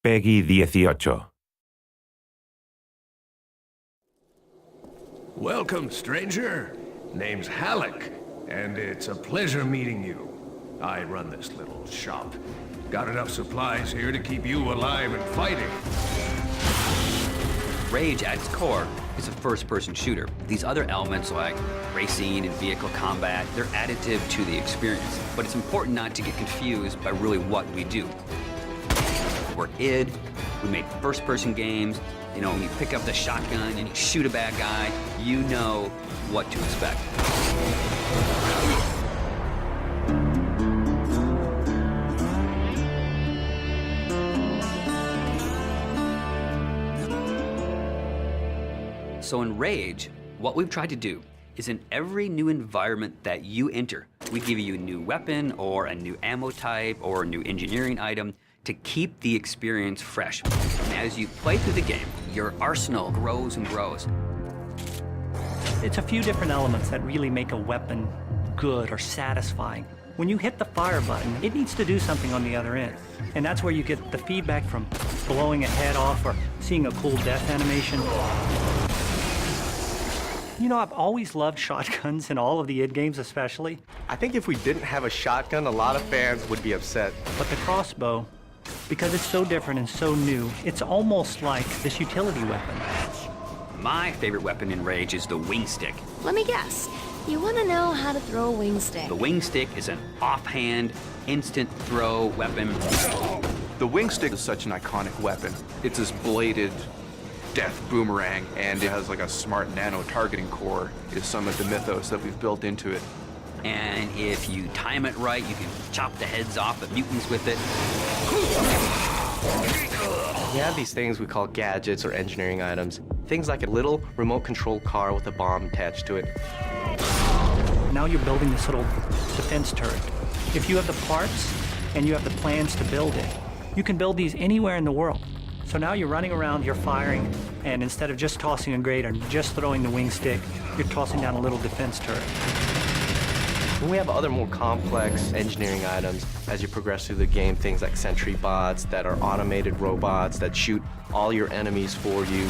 Peggy 18. Welcome, stranger. Name's Halleck, and it's a pleasure meeting you. I run this little shop. Got enough supplies here to keep you alive and fighting. Rage, at its core, is a first-person shooter. These other elements like racing and vehicle combat, they're additive to the experience. But it's important not to get confused by really what we do. We're id, we make first-person games. You know, when you pick up the shotgun and you shoot a bad guy, you know what to expect. So in Rage, what we've tried to do is in every new environment that you enter, we give you a new weapon or a new ammo type or a new engineering item to keep the experience fresh. And as you play through the game, your arsenal grows and grows. It's a few different elements that really make a weapon good or satisfying. When you hit the fire button, it needs to do something on the other end. And that's where you get the feedback from blowing a head off or seeing a cool death animation. You know, I've always loved shotguns in all of the id games especially. I think if we didn't have a shotgun, a lot of fans would be upset. But the crossbow, because it's so different and so new, it's almost like this utility weapon. My favorite weapon in Rage is the wing stick. Let me guess. You want to know how to throw a wing stick. The wing stick is an offhand, instant throw weapon. The wing stick is such an iconic weapon. It's this bladed death boomerang, and it has like a smart nano targeting core. Is some of the mythos that we've built into it. And if you time it right, you can chop the heads off of mutants with it. We have these things we call gadgets or engineering items. Things like a little remote control car with a bomb attached to it. Now you're building this little defense turret. If you have the parts and you have the plans to build it, you can build these anywhere in the world. So now you're running around, you're firing, and instead of just tossing a grenade or just throwing the wing stick, you're tossing down a little defense turret. And we have other more complex engineering items as you progress through the game, things like sentry bots that are automated robots that shoot all your enemies for you.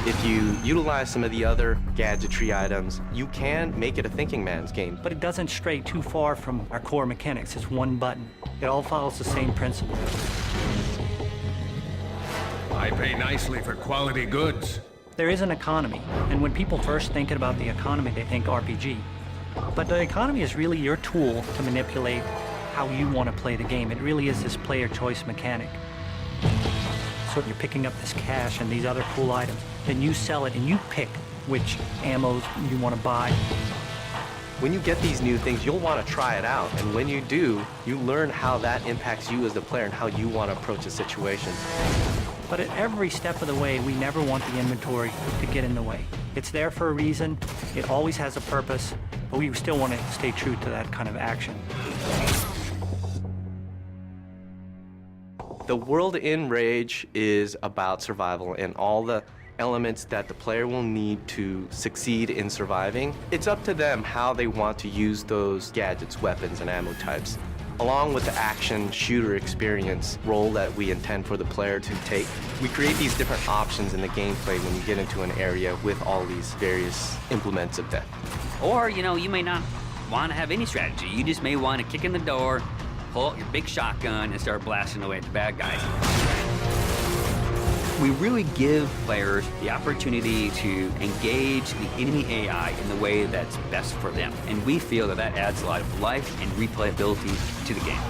If you utilize some of the other gadgetry items, you can make it a thinking man's game. But it doesn't stray too far from our core mechanics. It's one button. It all follows the same principle. I pay nicely for quality goods. There is an economy, and when people first think about the economy, they think RPG. But the economy is really your tool to manipulate how you want to play the game. It really is this player choice mechanic. So you're picking up this cash and these other cool items, then you sell it and you pick which ammos you want to buy. When you get these new things, you'll want to try it out. And when you do, you learn how that impacts you as the player and how you want to approach a situation. But at every step of the way, we never want the inventory to get in the way. It's there for a reason, it always has a purpose, but we still want to stay true to that kind of action. The world in Rage is about survival and all the elements that the player will need to succeed in surviving. It's up to them how they want to use those gadgets, weapons, and ammo types. Along with the action shooter experience role that we intend for the player to take, we create these different options in the gameplay when you get into an area with all these various implements of death. Or, you know, you may not want to have any strategy. You just may want to kick in the door, pull out your big shotgun, and start blasting away at the bad guys. We really give players the opportunity to engage the enemy AI in the way that's best for them. And we feel that that adds a lot of life and replayability to the game.